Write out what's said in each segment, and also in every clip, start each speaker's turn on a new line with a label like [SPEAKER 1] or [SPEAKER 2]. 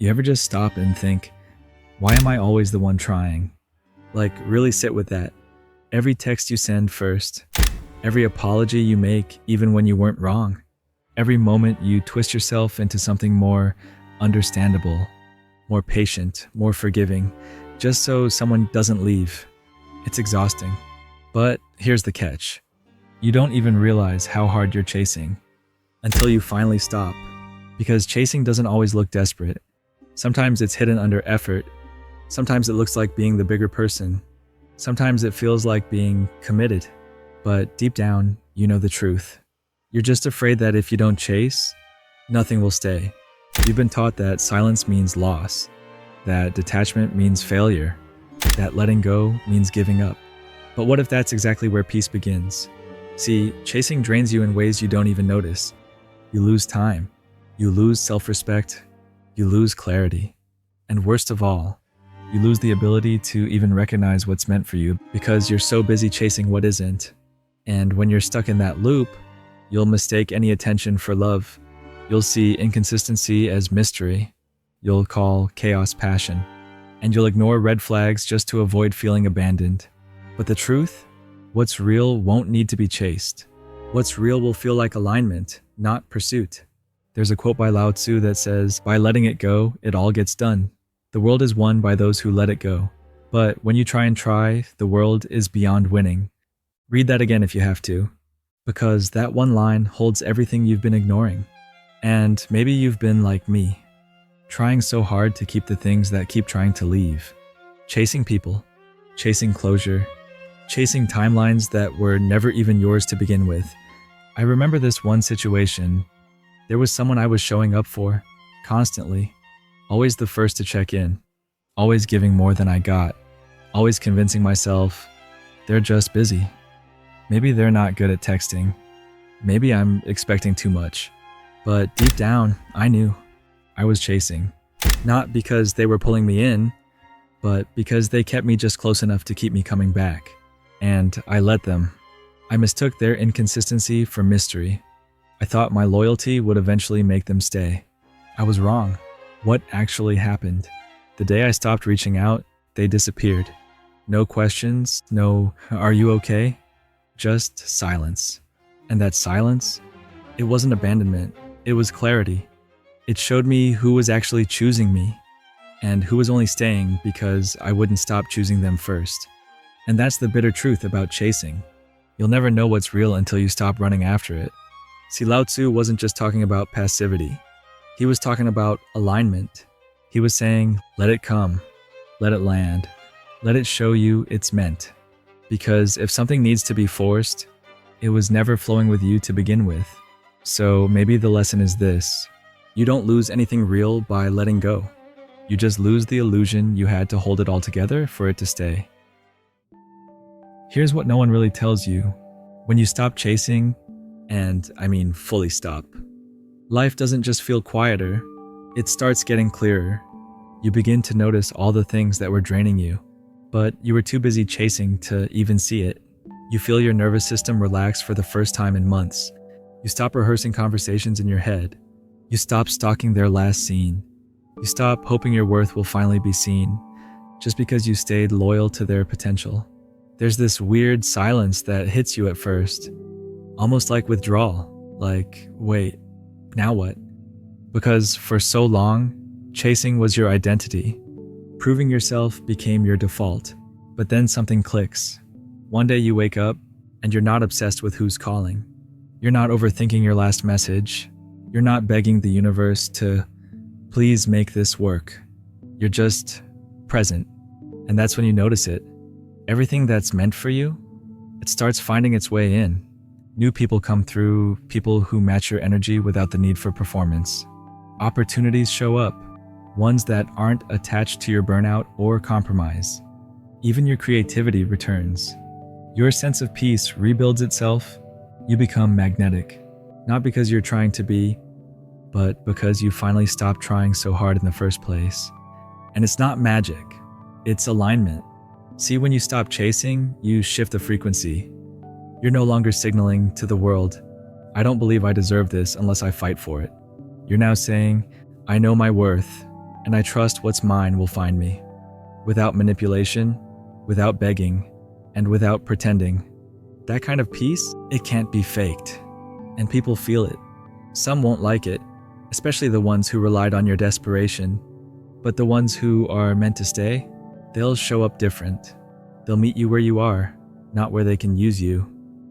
[SPEAKER 1] You ever just stop and think, why am I always the one trying? Like, really sit with that. Every text you send first, every apology you make even when you weren't wrong, every moment you twist yourself into something more understandable, more patient, more forgiving, just so someone doesn't leave. It's exhausting. But here's the catch. You don't even realize how hard you're chasing until you finally stop. Because chasing doesn't always look desperate. Sometimes it's hidden under effort. Sometimes it looks like being the bigger person. Sometimes it feels like being committed. But deep down, you know the truth. You're just afraid that if you don't chase, nothing will stay. You've been taught that silence means loss, that detachment means failure, that letting go means giving up. But what if that's exactly where peace begins? See, chasing drains you in ways you don't even notice. You lose time. You lose self-respect. You lose clarity. And worst of all, you lose the ability to even recognize what's meant for you because you're so busy chasing what isn't. And when you're stuck in that loop, you'll mistake any attention for love. You'll see inconsistency as mystery. You'll call chaos passion. And you'll ignore red flags just to avoid feeling abandoned. But the truth? What's real won't need to be chased. What's real will feel like alignment, not pursuit. There's a quote by Lao Tzu that says, "By letting it go, it all gets done. The world is won by those who let it go. But when you try, the world is beyond winning." Read that again if you have to, because that one line holds everything you've been ignoring. And maybe you've been like me, trying so hard to keep the things that keep trying to leave. Chasing people, chasing closure, chasing timelines that were never even yours to begin with. I remember this one situation. There was someone I was showing up for, constantly, always the first to check in, always giving more than I got, always convincing myself they're just busy. Maybe they're not good at texting. Maybe I'm expecting too much. But deep down, I knew I was chasing. Not because they were pulling me in, but because they kept me just close enough to keep me coming back. And I let them. I mistook their inconsistency for mystery. I thought my loyalty would eventually make them stay. I was wrong. What actually happened? The day I stopped reaching out, they disappeared. No questions, no "are you okay?" Just silence. And that silence, it wasn't abandonment, it was clarity. It showed me who was actually choosing me, and who was only staying because I wouldn't stop choosing them first. And that's the bitter truth about chasing. You'll never know what's real until you stop running after it. See, Lao Tzu wasn't just talking about passivity. He was talking about alignment. He was saying, let it come, let it land, let it show you it's meant. Because if something needs to be forced, it was never flowing with you to begin with. So maybe the lesson is this: you don't lose anything real by letting go. You just lose the illusion you had to hold it all together for it to stay. Here's what no one really tells you. When you stop chasing, and I mean fully stop, life doesn't just feel quieter, it starts getting clearer. You begin to notice all the things that were draining you, but you were too busy chasing to even see it. You feel your nervous system relax for the first time in months. You stop rehearsing conversations in your head. You stop stalking their last scene. You stop hoping your worth will finally be seen, just because you stayed loyal to their potential. There's this weird silence that hits you at first, almost like withdrawal, like, wait, now what? Because for so long, chasing was your identity. Proving yourself became your default. But then something clicks. One day you wake up, and you're not obsessed with who's calling. You're not overthinking your last message. You're not begging the universe to please make this work. You're just present. And that's when you notice it. Everything that's meant for you, it starts finding its way in. New people come through, people who match your energy without the need for performance. Opportunities show up, ones that aren't attached to your burnout or compromise. Even your creativity returns. Your sense of peace rebuilds itself. You become magnetic, not because you're trying to be, but because you finally stopped trying so hard in the first place. And it's not magic, it's alignment. See, when you stop chasing, you shift the frequency. You're no longer signaling to the world, I don't believe I deserve this unless I fight for it. You're now saying, I know my worth, and I trust what's mine will find me. Without manipulation, without begging, and without pretending. That kind of peace, it can't be faked. And people feel it. Some won't like it, especially the ones who relied on your desperation. But the ones who are meant to stay, they'll show up different. They'll meet you where you are, not where they can use you.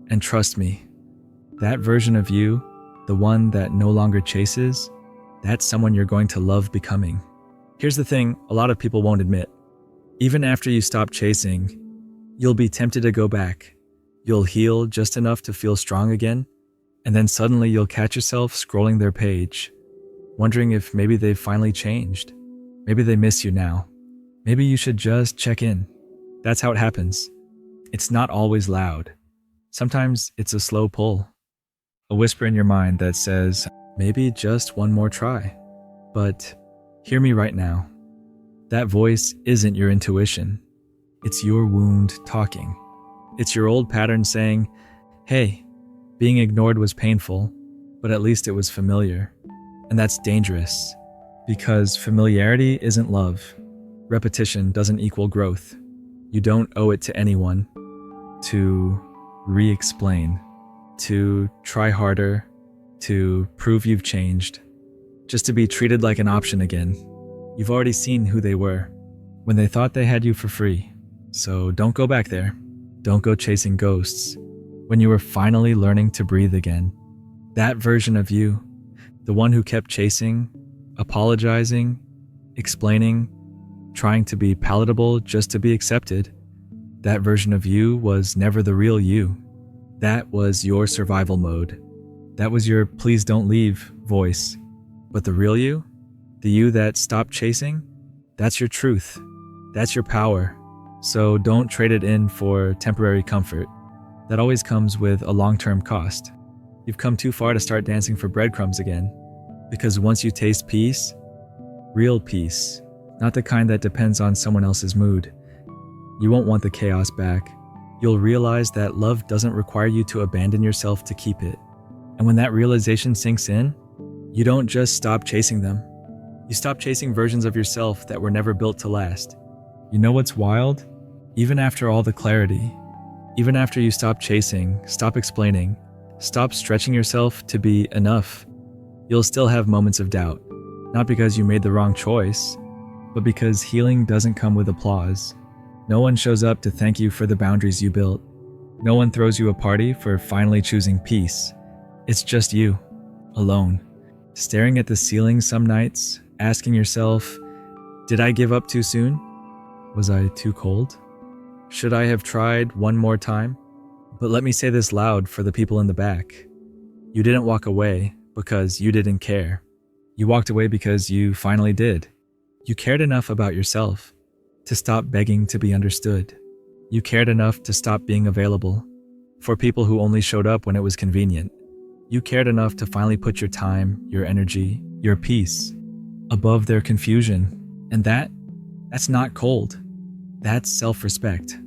[SPEAKER 1] And trust me, that version of you, the one that no longer chases, that's someone you're going to love becoming. Here's the thing a lot of people won't admit. Even after you stop chasing, you'll be tempted to go back. You'll heal just enough to feel strong again, and then suddenly you'll catch yourself scrolling their page, wondering if maybe they've finally changed. Maybe they miss you now. Maybe you should just check in. That's how it happens. It's not always loud. Sometimes it's a slow pull. A whisper in your mind that says, maybe just one more try. But hear me right now. That voice isn't your intuition. It's your wound talking. It's your old pattern saying, hey, being ignored was painful, but at least it was familiar. And that's dangerous, because familiarity isn't love. Repetition doesn't equal growth. You don't owe it to anyone to re-explain, to try harder, to prove you've changed, just to be treated like an option again. You've already seen who they were when they thought they had you for free. So don't go back there. Don't go chasing ghosts when you were finally learning to breathe again. That version of you, the one who kept chasing, apologizing, explaining, trying to be palatable just to be accepted, that version of you was never the real you. That was your survival mode. That was your please don't leave voice. But the real you, the you that stopped chasing, that's your truth. That's your power. So don't trade it in for temporary comfort. That always comes with a long-term cost. You've come too far to start dancing for breadcrumbs again. Because once you taste peace, real peace, not the kind that depends on someone else's mood, you won't want the chaos back. You'll realize that love doesn't require you to abandon yourself to keep it. And when that realization sinks in, you don't just stop chasing them. You stop chasing versions of yourself that were never built to last. You know what's wild? Even after all the clarity, even after you stop chasing, stop explaining, stop stretching yourself to be enough, you'll still have moments of doubt. Not because you made the wrong choice, but because healing doesn't come with applause. No one shows up to thank you for the boundaries you built. No one throws you a party for finally choosing peace. It's just you, alone, staring at the ceiling some nights, asking yourself, did I give up too soon? Was I too cold? Should I have tried one more time? But let me say this loud for the people in the back. You didn't walk away because you didn't care. You walked away because you finally did. You cared enough about yourself to stop begging to be understood. You cared enough to stop being available for people who only showed up when it was convenient. You cared enough to finally put your time, your energy, your peace above their confusion. And that's not cold. That's self-respect.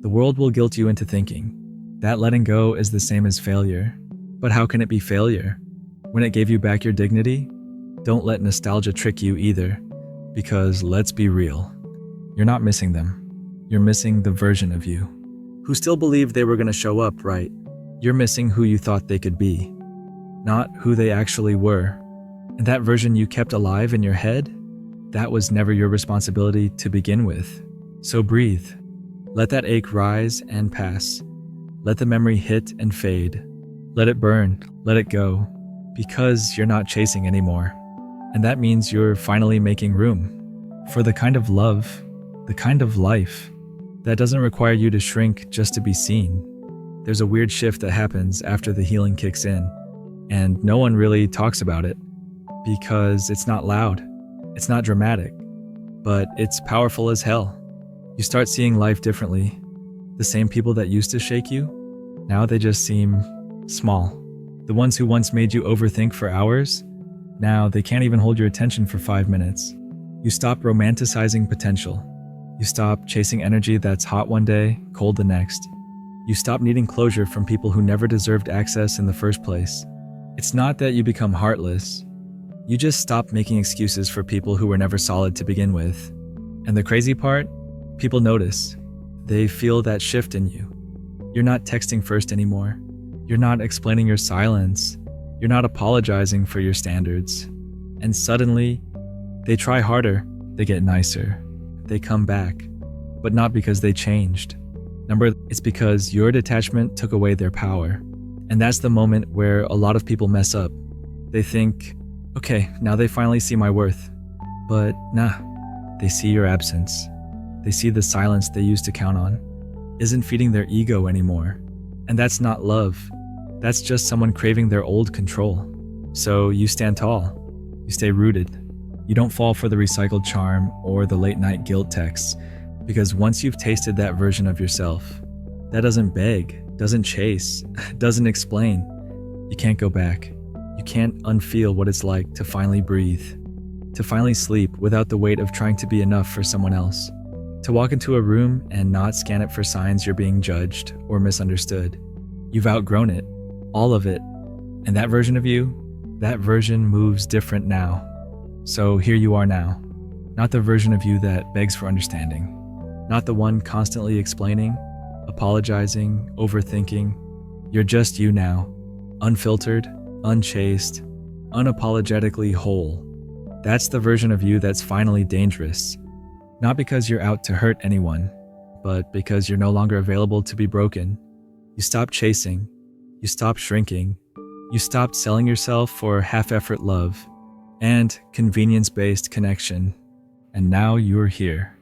[SPEAKER 1] The world will guilt you into thinking that letting go is the same as failure. But how can it be failure when it gave you back your dignity? Don't let nostalgia trick you either, because let's be real. You're not missing them. You're missing the version of you who still believed they were going to show up right. You're missing who you thought they could be, not who they actually were. And that version you kept alive in your head, that was never your responsibility to begin with. So breathe. Let that ache rise and pass. Let the memory hit and fade. Let it burn. Let it go. Because you're not chasing anymore. And that means you're finally making room for the kind of love, the kind of life that doesn't require you to shrink just to be seen. There's a weird shift that happens after the healing kicks in, and no one really talks about it because it's not loud, it's not dramatic, but it's powerful as hell. You start seeing life differently. The same people that used to shake you, now they just seem small. The ones who once made you overthink for hours, now they can't even hold your attention for 5 minutes. You stop romanticizing potential. You stop chasing energy that's hot one day, cold the next. You stop needing closure from people who never deserved access in the first place. It's not that you become heartless. You just stop making excuses for people who were never solid to begin with. And the crazy part? People notice. They feel that shift in you. You're not texting first anymore. You're not explaining your silence. You're not apologizing for your standards. And suddenly, they try harder. They get nicer. They come back. But not because they changed. It's because your detachment took away their power. And that's the moment where a lot of people mess up. They think, okay, now they finally see my worth. But nah, they see your absence. They see the silence they used to count on isn't feeding their ego anymore. And that's not love. That's just someone craving their old control. So you stand tall. You stay rooted. You don't fall for the recycled charm or the late night guilt texts, because once you've tasted that version of yourself, that doesn't beg, doesn't chase, doesn't explain. You can't go back. You can't unfeel what it's like to finally breathe, to finally sleep without the weight of trying to be enough for someone else, to walk into a room and not scan it for signs you're being judged or misunderstood. You've outgrown it, all of it. And that version of you, that version moves different now. So here you are now, not the version of you that begs for understanding, not the one constantly explaining, apologizing, overthinking. You're just you now, unfiltered, unchased, unapologetically whole. That's the version of you that's finally dangerous. Not because you're out to hurt anyone, but because you're no longer available to be broken. You stop chasing. You stop shrinking. You stopped selling yourself for half-effort love and convenience-based connection. And now you're here,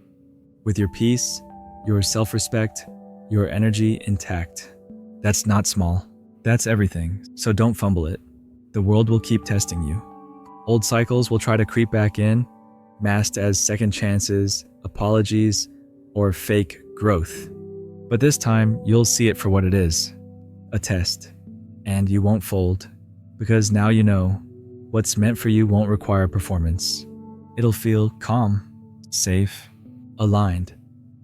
[SPEAKER 1] with your peace, your self-respect, your energy intact. That's not small. That's everything. So don't fumble it. The world will keep testing you. Old cycles will try to creep back in, masked as second chances, apologies, or fake growth. But this time, you'll see it for what it is, a test. And you won't fold, because now you know what's meant for you won't require performance. It'll feel calm, safe, aligned,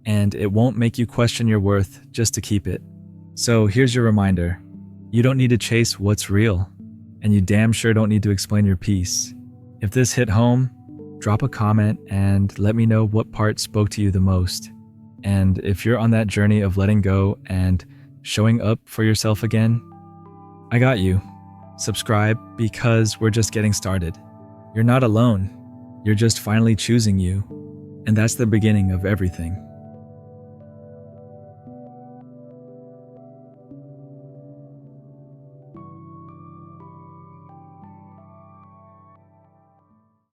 [SPEAKER 1] and it won't make you question your worth just to keep it. So here's your reminder. You don't need to chase what's real, and you damn sure don't need to explain your piece. If this hit home, drop a comment and let me know what part spoke to you the most. And if you're on that journey of letting go and showing up for yourself again, I got you. Subscribe, because we're just getting started. You're not alone. You're just finally choosing you. And that's the beginning of everything.